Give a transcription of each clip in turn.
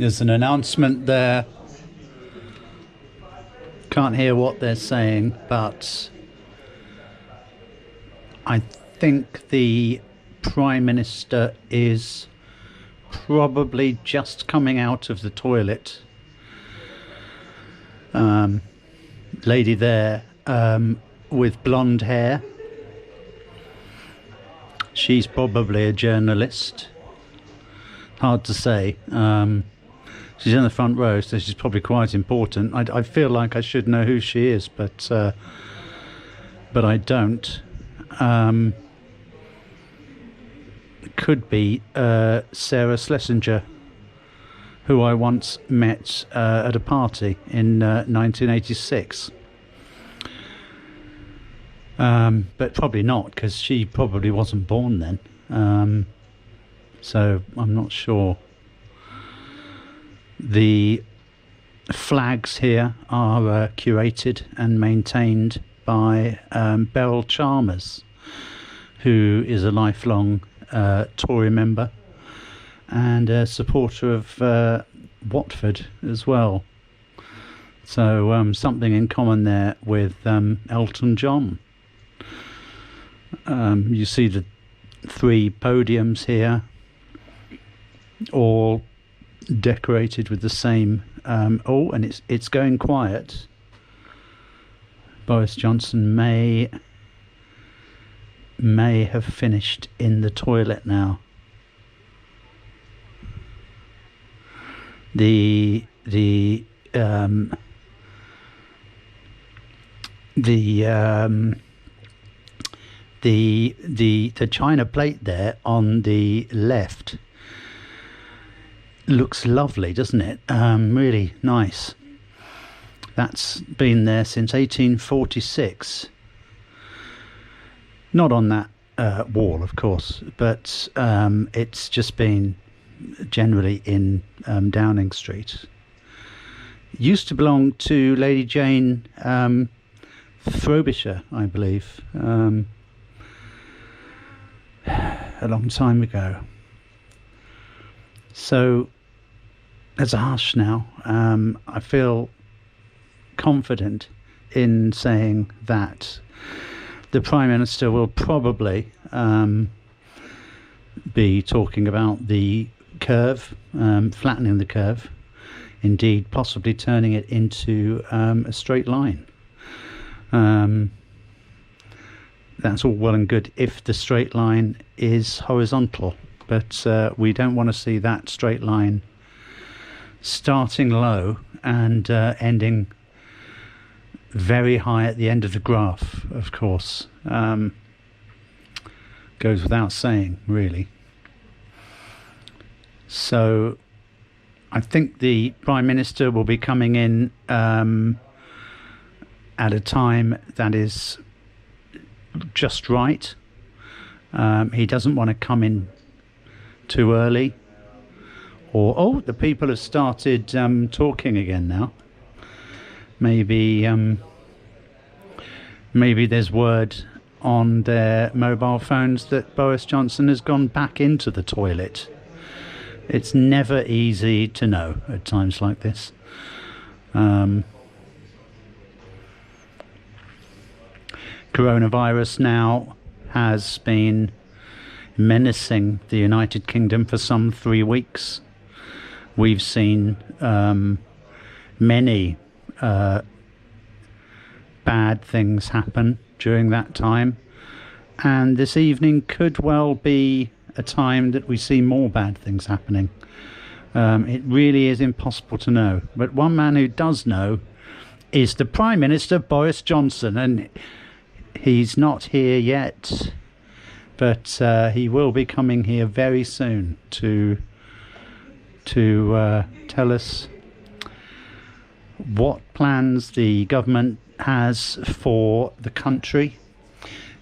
There's an announcement there. Can't hear what they're saying, but I think the Prime Minister is probably just coming out of the toilet. Lady there with blonde hair. She's probably a journalist. Hard to say. She's in the front row, so she's probably quite important. I feel like I should know who she is, but I don't. Could be Sarah Schlesinger, who I once met at a party in 1986. But probably not, because she probably wasn't born then. So I'm not sure. The flags here are curated and maintained by Beryl Chalmers, who is a lifelong Tory member and a supporter of Watford as well. So something in common there with Elton John. You see the 3 podiums here, all decorated with the same. And it's going quiet. Boris Johnson may have finished in the toilet now. The china plate there on the left looks lovely, doesn't it? Really nice. That's been there since 1846. Not on that wall, of course, but it's just been generally in Downing Street. Used to belong to Lady Jane Frobisher, I believe, a long time ago. So there's a hush now. I feel confident in saying that the Prime Minister will probably be talking about the curve, flattening the curve, indeed possibly turning it into a straight line. That's all well and good if the straight line is horizontal, but we don't want to see that straight line starting low and ending very high at the end of the graph, of course. Goes without saying, really. So I think the Prime Minister will be coming in at a time that is just right. He doesn't want to come in too early. Or the people have started talking again now. Maybe there's word on their mobile phones that Boris Johnson has gone back into the toilet. It's never easy to know at times like this. Coronavirus now has been menacing the United Kingdom for some 3 weeks. We've seen many bad things happen during that time, and this evening could well be a time that we see more bad things happening. It really is impossible to know, but one man who does know is the Prime Minister, Boris Johnson, and he's not here yet, but he will be coming here very soon to tell us what plans the government has for the country.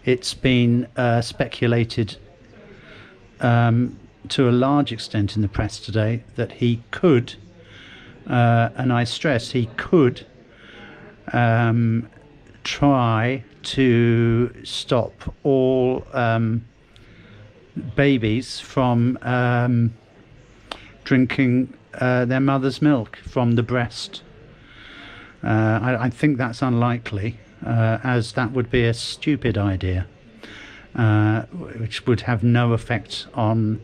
It's been speculated to a large extent in the press today that he could, and I stress he could, try to stop all babies from drinking their mother's milk from the breast. I think that's unlikely, as that would be a stupid idea, which would have no effect on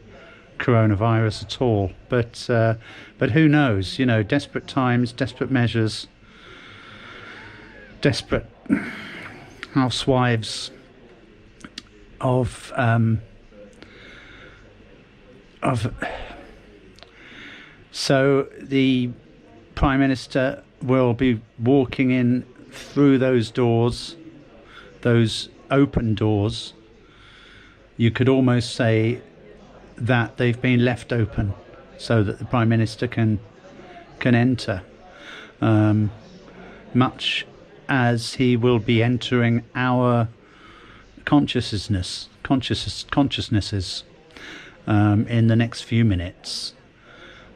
coronavirus at all. But who knows? You know, desperate times, desperate measures, desperate housewives of so the Prime Minister will be walking in through those doors, those open doors. You could almost say that they've been left open so that the Prime Minister can enter, much as he will be entering our consciousnesses in the next few minutes.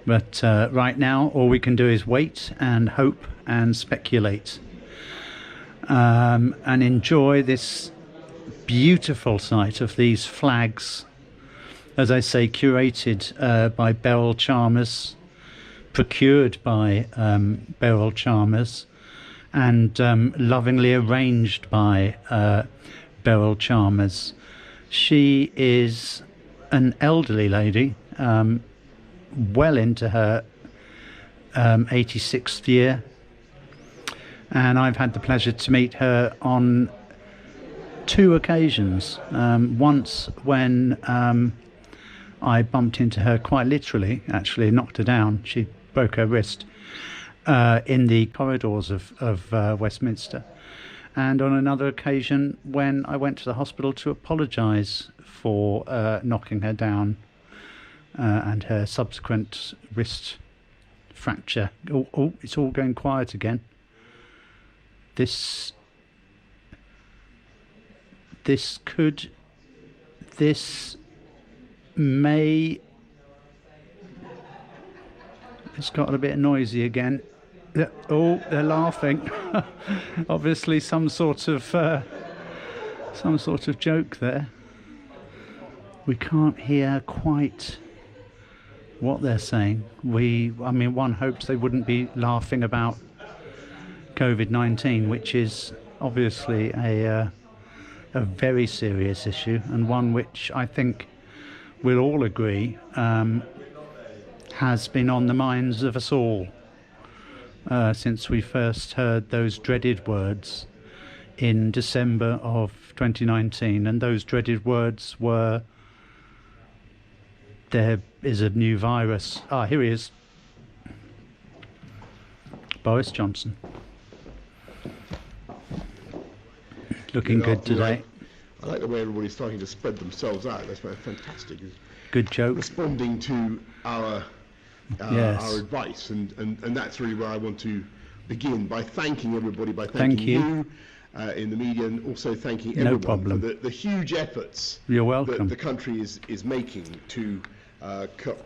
But right now all we can do is wait and hope and speculate, and enjoy this beautiful sight of these flags, as I say, curated by Beryl Chalmers, procured by Beryl Chalmers, and lovingly arranged by Beryl Chalmers. She is an elderly lady, well into her 86th year, and I've had the pleasure to meet her on 2 occasions. Once when I bumped into her, quite literally, actually knocked her down. She broke her wrist in the corridors of Westminster. And on another occasion when I went to the hospital to apologise for knocking her down and her subsequent wrist fracture. Oh, it's all going quiet again. This may... It's got a bit noisy again. Oh, they're laughing. Obviously some sort of joke there. We can't hear quite what they're saying. I mean, one hopes they wouldn't be laughing about COVID-19, which is obviously a very serious issue, and one which I think we'll all agree has been on the minds of us all since we first heard those dreaded words in December of 2019. And those dreaded words were, there is a new virus. Here he is. Boris Johnson. Looking good today. I like the way everybody's starting to spread themselves out. That's fantastic. Good joke. Responding to our advice, and that's really where I want to begin, by thanking everybody, by thanking you in the media, and also thanking everyone for the huge efforts You're welcome. that the country is making to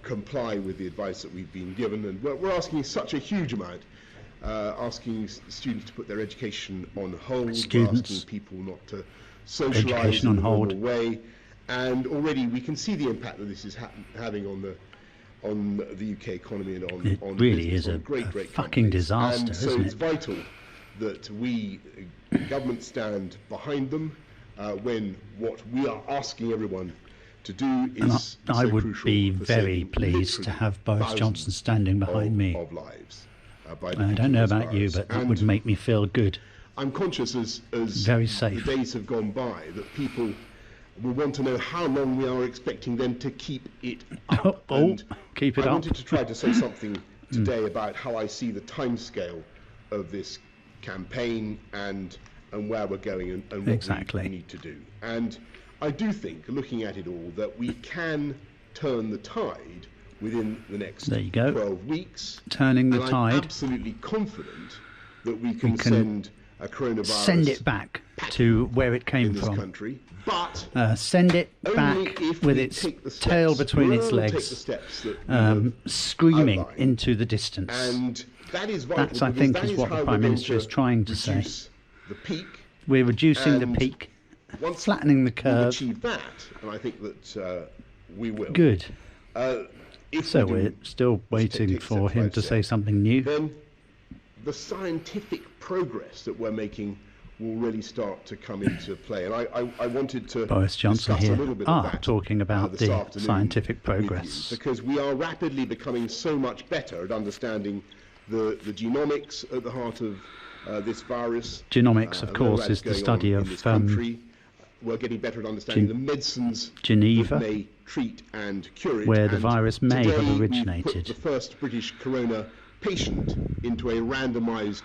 comply with the advice that we've been given. And we're asking such a huge amount. Asking students to put their education on hold, asking people not to socialise in a normal way, and already we can see the impact that this is having on the UK economy and on really is a great fucking disaster, and so isn't it's it? vital that we, government, stand behind them when what we are asking everyone to do is and I would be very pleased to have Boris Johnson standing behind me. Of lives. I don't know about you, but that would make me feel good. I'm conscious as very safe. The days have gone by that people will want to know how long we are expecting them to keep it up. Keep it up. I wanted to try to say something today about how I see the timescale of this campaign and where we're going and what we need to do. And I do think, looking at it all, that we can turn the tide within the next 12 weeks. Turning the tide. I'm absolutely confident that we can send a coronavirus, send it back to where it came from. This country, but send it back with its tail between its legs, screaming into the distance. And that is vital. That's, I think, is what the Prime Minister is trying to say. The peak. We're reducing the peak, flattening the curve. Achieve that, and I think that we will. Good. if So we we're do still waiting take for step him by to step, say something new. then the scientific progress that we're making will really start to come into play. And I wanted to Boris Johnson discuss here. a little bit of that Talking about this the afternoon scientific with progress. you, because we are rapidly becoming so much better at understanding the genomics at the heart of this virus. Genomics, of course, is the study of we're getting better at understanding the medicines Geneva, that may treat and cure it. where the and virus may today have we've originated. put the first British corona patient into a randomised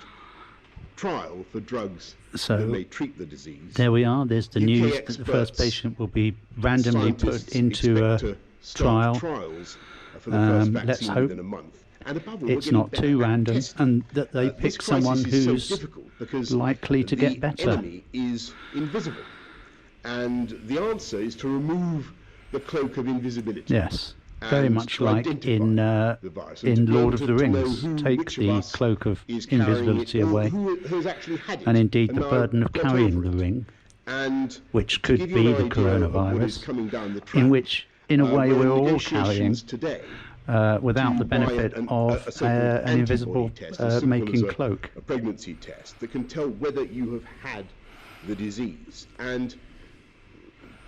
trial for drugs that may treat the disease. There we are. There's the news that the first experts, patient will be randomly put into a trial. Trials for the first vaccine Let's hope within a month. And above all, it's not too random, and that they pick someone who's so likely to get better. The enemy is invisible, and the answer is to remove the cloak of invisibility. Yes, very much like in Lord of the Rings. Take the cloak of invisibility away, and indeed the burden of carrying the ring, which could be the coronavirus, in which, in a way, we're all carrying today. Without the benefit of an invisible making cloak. A pregnancy test that can tell whether you have had the disease. And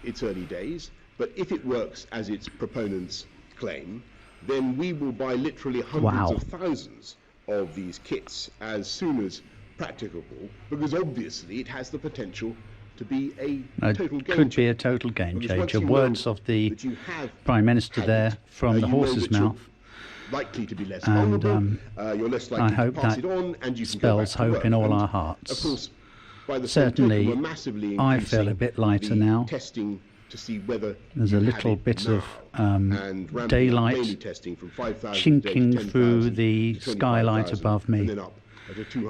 it's early days, but if it works as its proponents claim, then we will buy literally hundreds of thousands of these kits as soon as practicable, because obviously it has the potential to be a total game changer. Could be a total game changer. Words of the Prime Minister there from the horse's mouth. Likely to be less and you're less likely I hope to pass that it on, and you can spells go back to hope work. in all And our hearts. Of course, by the certainly, we're massively I feel a bit lighter now. Testing to see whether there's a little bit of daylight testing from 5,000 chinking through the skylight above me,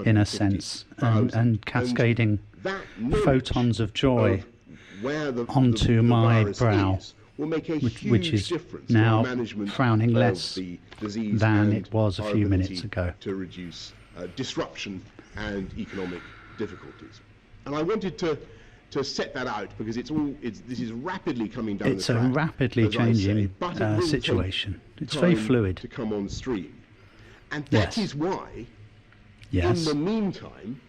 in a sense, and cascading photons of joy onto my brow, which is now frowning less than it was a few minutes ago. To reduce disruption and economic difficulties. And I wanted to set that out because this is rapidly coming down the track. It's a rapidly changing situation. It's very fluid. To come on stream. And that is why, in the meantime,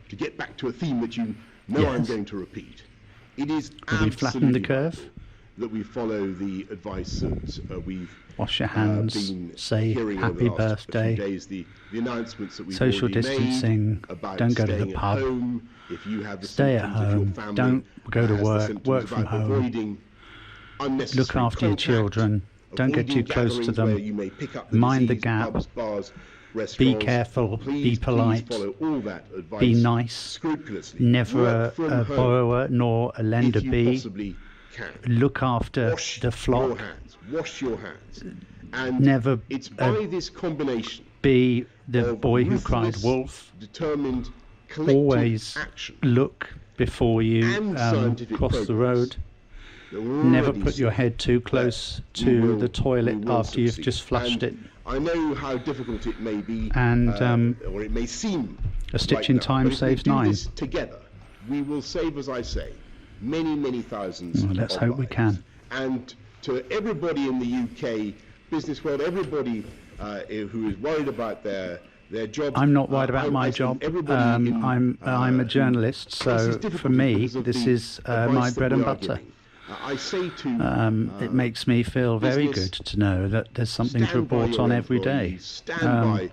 to get back to a theme that you know I'm going to repeat, it is we flatten the curve, that we follow the advice that we've wash your hands, say happy birthday, the announcements that we've social distancing, don't go to the pub, home, if you have the stay at home, don't go to work from home, look after your children, don't get too close to them, mind the gap, be careful, be polite, be nice, never a borrower nor a lender be, look after the flock, wash your hands, and never it's by this combination be the boy who cried wolf, determined always action, look before you cross the road, never put your head too close to the toilet after you've just flushed it. I know how difficult it may be, and or it may seem a stitch in time saves nine. This together, we will save, as I say, many thousands. Well, let's hope we can. And to everybody in the UK business world, everybody who is worried about their jobs. I'm not worried about my job. I'm a journalist, so for me, this is my bread and butter. I say to it makes me feel very good to know that there's something to report on every day.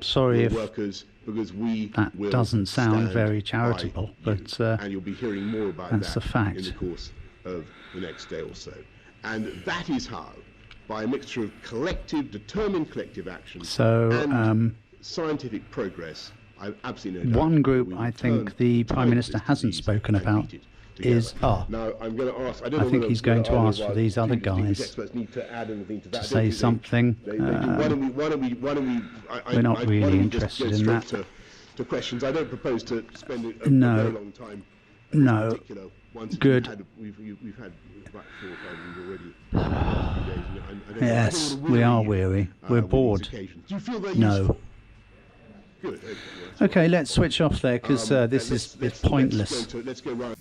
Sorry if that doesn't sound very charitable, but and you'll be hearing more about that's a fact. In the course of the next day or so. And that is how, by a mixture of determined collective action and scientific progress, I absolutely know one group I think the Prime Minister hasn't spoken about is now I'm going to ask. I think he's going to ask for these other guys to say something. We're not really interested in that. To questions, I don't propose to spend a very long time. No. Good. We've had about 4 or 5 already. Yes, we are weary. We're bored. Do you feel they're no. Useful? Good. Okay, let's switch off there because this is pointless. Let's go round.